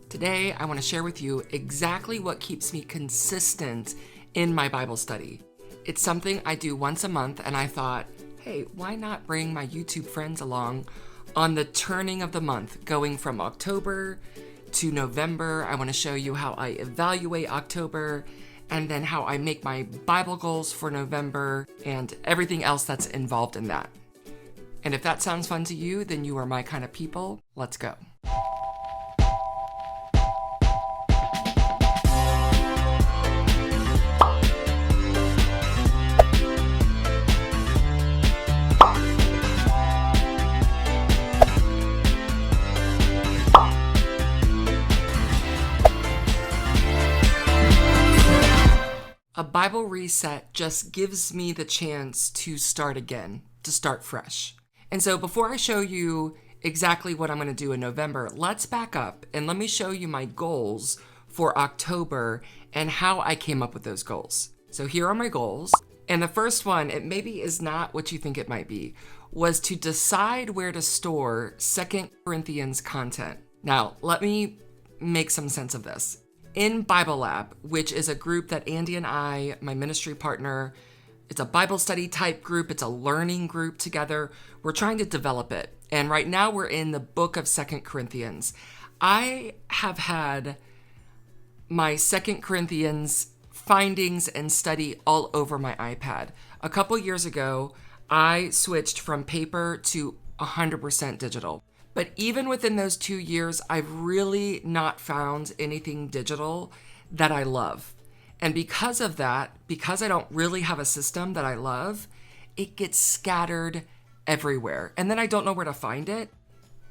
Today, I want to share with you exactly what keeps me consistent in my Bible study. It's something I do once a month, and I thought, hey, why not bring my YouTube friends along on the turning of the month, going from October to November. I want to show you how I evaluate October, and then how I make my Bible goals for November, and everything else that's involved in that. And if that sounds fun to you, then you are my kind of people. Let's go. A Bible reset just gives me the chance to start again, to start fresh. And so before I show you exactly what I'm going to do in November, let's back up and let me show you my goals for October and how I came up with those goals. So here are my goals. And the first one, it maybe is not what you think it might be, was to decide where to store 2 Corinthians content. Now, let me make some sense of this. In Bible Lab, which is a group that Andy and I, my ministry partner, it's a Bible study type group, it's a learning group together. We're trying to develop it. And right now we're in the book of 2 Corinthians. I have had my 2 Corinthians findings and study all over my iPad. A couple years ago, I switched from paper to 100% digital. But even within those 2 years, I've really not found anything digital that I love. And because of that, because I don't really have a system that I love, it gets scattered everywhere. And then I don't know where to find it.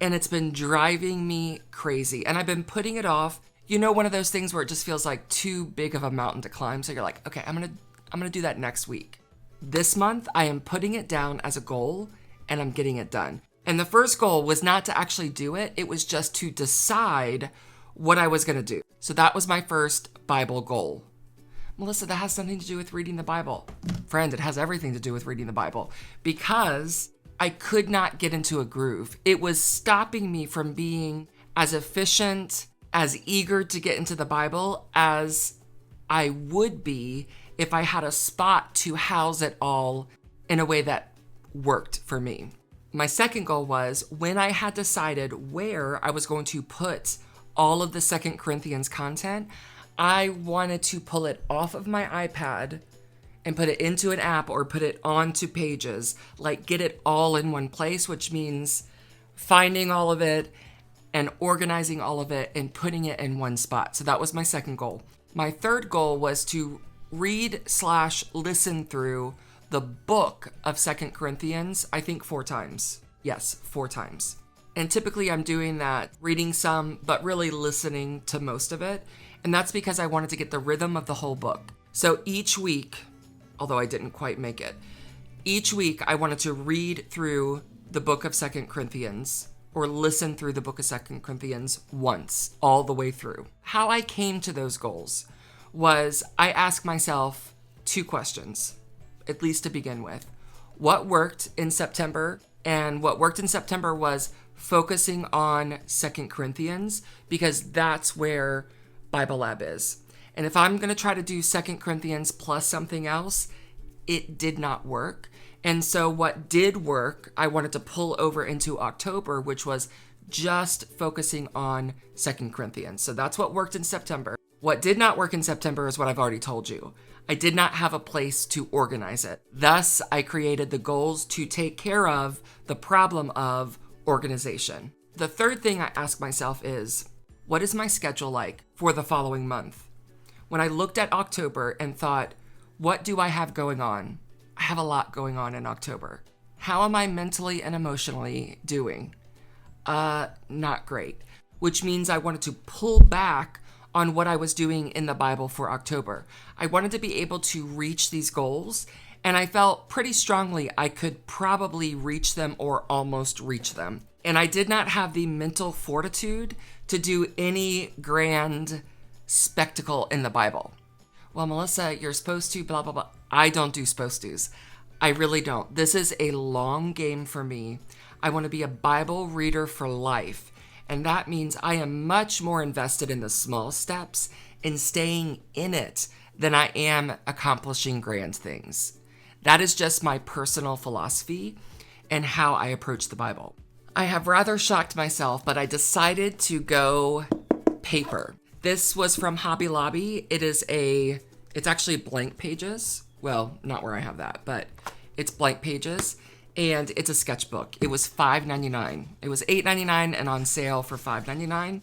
And it's been driving me crazy. And I've been putting it off. You know, one of those things where it just feels like too big of a mountain to climb. So you're like, okay, I'm gonna do that next week. This month, I am putting it down as a goal and I'm getting it done. And the first goal was not to actually do it. It was just to decide what I was going to do. So that was my first Bible goal. Melissa, that has something to do with reading the Bible. Friend, it has everything to do with reading the Bible because I could not get into a groove. It was stopping me from being as efficient, as eager to get into the Bible as I would be if I had a spot to house it all in a way that worked for me. My second goal was when I had decided where I was going to put all of the 2 Corinthians content, I wanted to pull it off of my iPad and put it into an app or put it onto Pages, like get it all in one place, which means finding all of it and organizing all of it and putting it in one spot. So that was my second goal. My third goal was to read/listen through the book of 2 Corinthians, I think 4 times. Yes, 4 times. And typically I'm doing that, reading some, but really listening to most of it. And that's because I wanted to get the rhythm of the whole book. So each week, although I didn't quite make it, each week I wanted to read through the book of 2 Corinthians or listen through the book of 2 Corinthians once, all the way through. How I came to those goals was I asked myself 2 questions. At least to begin with. What worked in September? And what worked in September was focusing on 2 Corinthians because that's where Bible Lab is. And if I'm going to try to do 2 Corinthians plus something else, it did not work. And so what did work, I wanted to pull over into October, which was just focusing on 2 Corinthians. So that's what worked in September. What did not work in September is what I've already told you. I did not have a place to organize it. Thus, I created the goals to take care of the problem of organization. The third thing I ask myself is, what is my schedule like for the following month? When I looked at October and thought, what do I have going on? I have a lot going on in October. How am I mentally and emotionally doing? Not great. Which means I wanted to pull back on what I was doing in the Bible for October. I wanted to be able to reach these goals, and I felt pretty strongly I could probably reach them or almost reach them. And I did not have the mental fortitude to do any grand spectacle in the Bible. Well, Melissa, you're supposed to blah, blah, blah. I don't do supposed tos. I really don't. This is a long game for me. I want to be a Bible reader for life. And that means I am much more invested in the small steps and staying in it than I am accomplishing grand things. That is just my personal philosophy and how I approach the Bible. I have rather shocked myself, but I decided to go paper. This was from Hobby Lobby. It's actually blank pages. Well, not where I have that, but it's blank pages. And it's a sketchbook. It was $5.99. It was $8.99 and on sale for $5.99.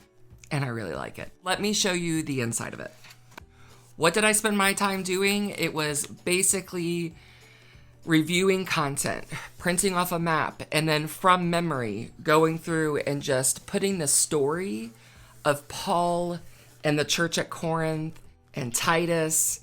And I really like it. Let me show you the inside of it. What did I spend my time doing? It was basically reviewing content, printing off a map, and then from memory, going through and just putting the story of Paul and the church at Corinth and Titus,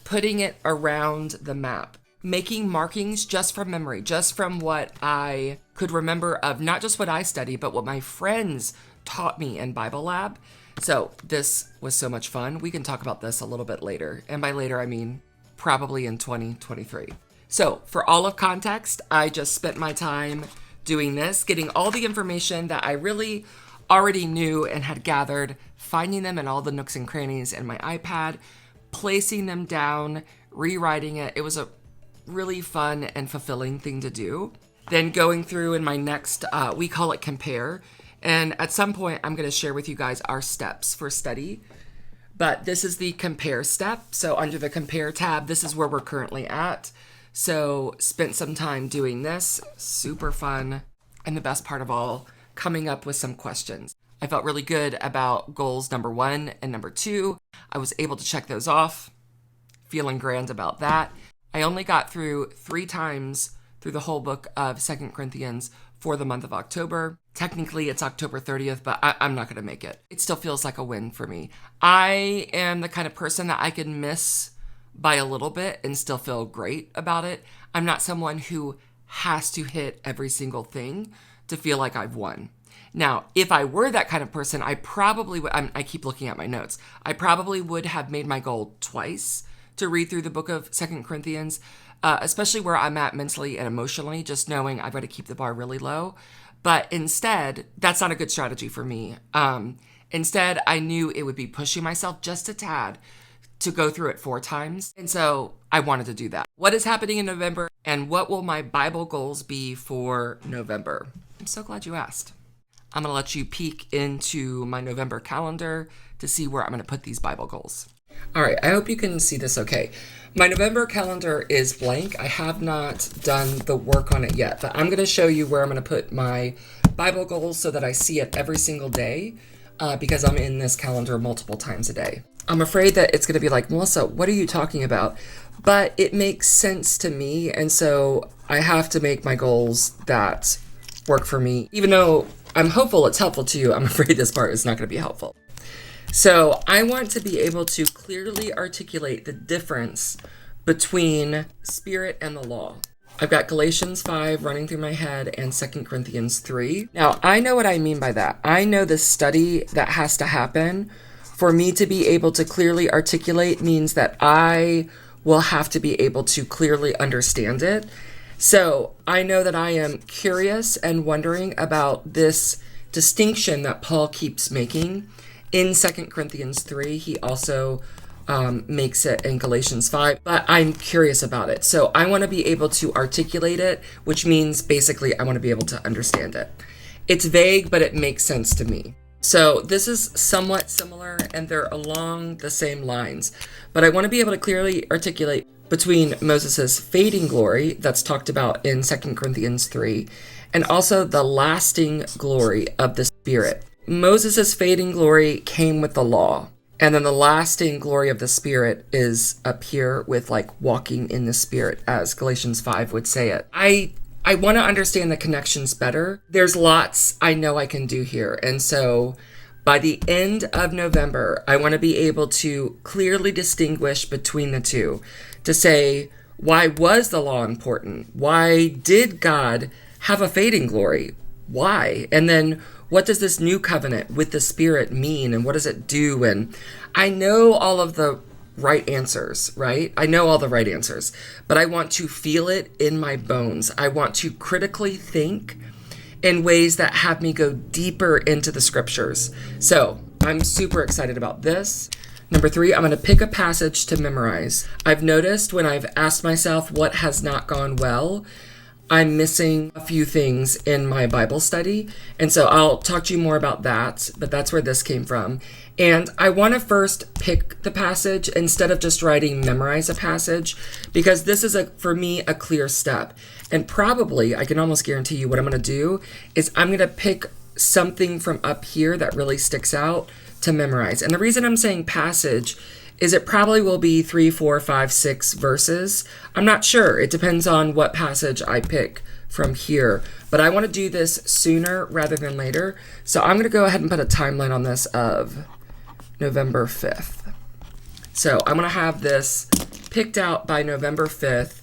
putting it around the map, making markings just from memory, just from what I could remember of not just what I studied, but what my friends taught me in Bible Lab. So this was so much fun. We can talk about this a little bit later. And by later, I mean probably in 2023. So for all of context, I just spent my time doing this, getting all the information that I really already knew and had gathered, finding them in all the nooks and crannies in my iPad, placing them down, rewriting it. It was a really fun and fulfilling thing to do. Then going through in my next, we call it compare. And at some point, I'm going to share with you guys our steps for study. But this is the compare step. So under the compare tab, this is where we're currently at. So spent some time doing this, super fun. And the best part of all, coming up with some questions. I felt really good about goals number 1 and number 2. I was able to check those off, feeling grand about that. I only got through 3 times through the whole book of 2 Corinthians for the month of October. Technically, it's October 30th, but I'm not going to make it. It still feels like a win for me. I am the kind of person that I can miss by a little bit and still feel great about it. I'm not someone who has to hit every single thing to feel like I've won. Now, if I were that kind of person, I probably would, I keep looking at my notes, I probably would have made my goal twice to read through the book of 2 Corinthians, especially where I'm at mentally and emotionally, just knowing I've got to keep the bar really low. But instead, that's not a good strategy for me. Instead, I knew it would be pushing myself just a tad to go through it 4 times. And so I wanted to do that. What is happening in November and what will my Bible goals be for November? I'm so glad you asked. I'm going to let you peek into my November calendar to see where I'm going to put these Bible goals. All right, I hope you can see this okay. My November calendar is blank. I have not done the work on it yet, but I'm going to show you where I'm going to put my Bible goals so that I see it every single day because I'm in this calendar multiple times a day. I'm afraid that it's going to be like, Melissa, what are you talking about? But it makes sense to me, and so I have to make my goals that work for me. Even though I'm hopeful it's helpful to you, I'm afraid this part is not going to be helpful. So I want to be able to clearly articulate the difference between spirit and the law. I've got Galatians 5 running through my head and 2 Corinthians 3. Now, I know what I mean by that. I know the study that has to happen for me to be able to clearly articulate means that I will have to be able to clearly understand it. So I know that I am curious and wondering about this distinction that Paul keeps making in 2 Corinthians 3. He also makes it in Galatians 5, but I'm curious about it. So I want to be able to articulate it, which means basically I want to be able to understand it. It's vague, but it makes sense to me. So this is somewhat similar and they're along the same lines, but I want to be able to clearly articulate between Moses' fading glory that's talked about in 2 Corinthians 3 and also the lasting glory of the Spirit. Moses' fading glory came with the law, and then the lasting glory of the Spirit is up here with like walking in the Spirit, as Galatians 5 would say it. I want to understand the connections better. There's lots I know I can do here. And so by the end of November, I want to be able to clearly distinguish between the two, to say, why was the law important? Why did God have a fading glory? Why? And then what does this new covenant with the Spirit mean? And what does it do? And I know all of the right answers, right? I know all the right answers, but I want to feel it in my bones. I want to critically think in ways that have me go deeper into the scriptures. So I'm super excited about this. Number 3, I'm going to pick a passage to memorize. I've noticed when I've asked myself what has not gone well, I'm missing a few things in my Bible study. And so I'll talk to you more about that, but that's where this came from. And I want to first pick the passage instead of just writing memorize a passage, because this is, for me, a clear step. And probably, I can almost guarantee you what I'm going to do is I'm going to pick something from up here that really sticks out to memorize. And the reason I'm saying passage is it probably will be 3, 4, 5, 6 verses. I'm not sure. It depends on what passage I pick from here. But I want to do this sooner rather than later. So I'm going to go ahead and put a timeline on this of November 5th. So I'm going to have this picked out by November 5th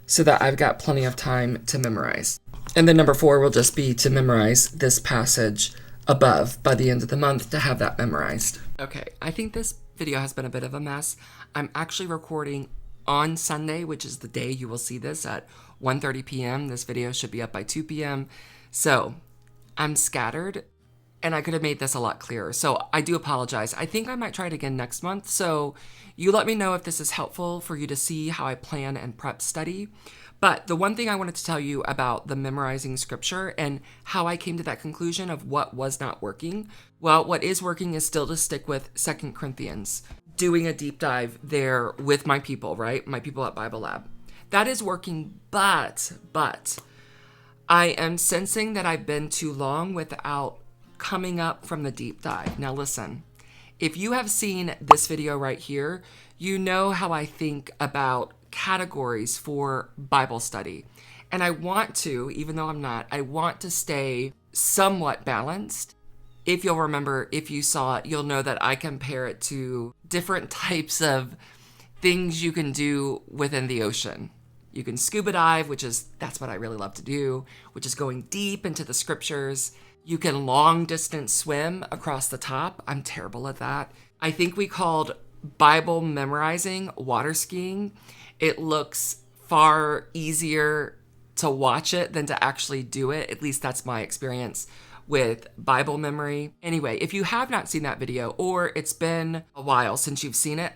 so that I've got plenty of time to memorize. And then number 4 will just be to memorize this passage above by the end of the month to have that memorized. Okay, I think this video has been a bit of a mess. I'm actually recording on Sunday, which is the day you will see this at 1:30 p.m. This video should be up by 2 p.m. So I'm scattered and I could have made this a lot clearer. So I do apologize. I think I might try it again next month. So you let me know if this is helpful for you to see how I plan and prep study. But the one thing I wanted to tell you about the memorizing scripture and how I came to that conclusion of what was not working, well, what is working is still to stick with 2 Corinthians, doing a deep dive there with my people, right? My people at Bible Lab. That is working, but I am sensing that I've been too long without coming up from the deep dive. Now listen, if you have seen this video right here, you know how I think about categories for Bible study. And I want to, even though I'm not, I want to stay somewhat balanced. If you'll remember, if you saw it, you'll know that I compare it to different types of things you can do within the ocean. You can scuba dive, that's what I really love to do, which is going deep into the scriptures. You can long distance swim across the top. I'm terrible at that. I think we called Bible memorizing water skiing. It looks far easier to watch it than to actually do it. At least that's my experience with Bible memory. Anyway, if you have not seen that video or it's been a while since you've seen it,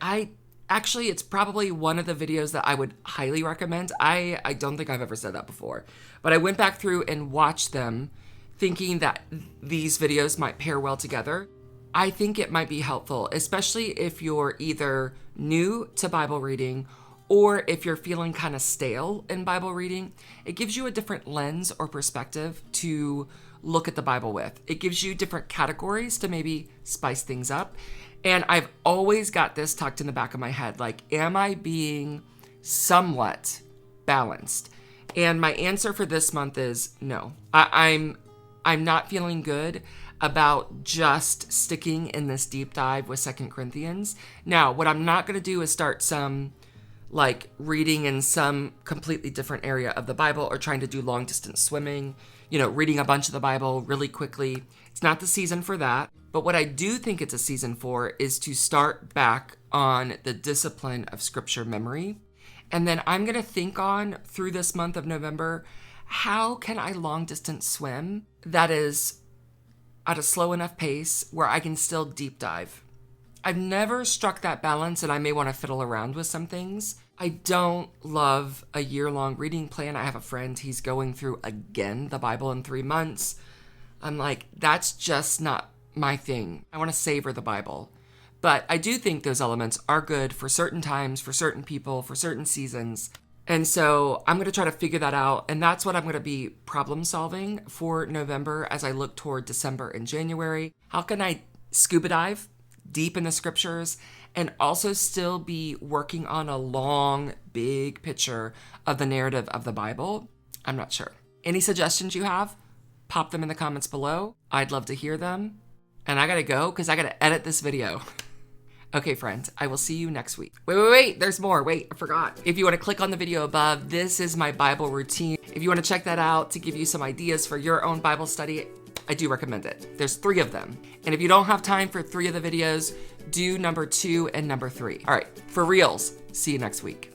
it's probably one of the videos that I would highly recommend. I don't think I've ever said that before, but I went back through and watched them thinking that these videos might pair well together. I think it might be helpful, especially if you're either new to Bible reading or if you're feeling kind of stale in Bible reading. It gives you a different lens or perspective to look at the Bible with. It gives you different categories to maybe spice things up. And I've always got this tucked in the back of my head, like, am I being somewhat balanced? And my answer for this month is no. I'm not feeling good about just sticking in this deep dive with 2 Corinthians. Now, what I'm not going to do is start some reading in some completely different area of the Bible or trying to do long distance swimming, reading a bunch of the Bible really quickly. It's not the season for that. But what I do think it's a season for is to start back on the discipline of scripture memory. And then I'm going to think on through this month of November, how can I long distance swim that is at a slow enough pace where I can still deep dive? I've never struck that balance, and I may want to fiddle around with some things. I don't love a year-long reading plan. I have a friend, he's going through again the Bible in 3 months. I'm like, that's just not my thing. I want to savor the Bible. But I do think those elements are good for certain times, for certain people, for certain seasons. And so I'm going to try to figure that out. And that's what I'm going to be problem solving for November as I look toward December and January. How can I scuba dive deep in the scriptures and also still be working on a long, big picture of the narrative of the Bible? I'm not sure. Any suggestions you have? Pop them in the comments below. I'd love to hear them. And I gotta go because I gotta edit this video. Okay, friends, I will see you next week. Wait, there's more. Wait, I forgot. If you want to click on the video above, this is my Bible routine. If you want to check that out to give you some ideas for your own Bible study, I do recommend it. There's 3 of them. And if you don't have time for 3 of the videos, do number 2 and number 3. All right, for reals, see you next week.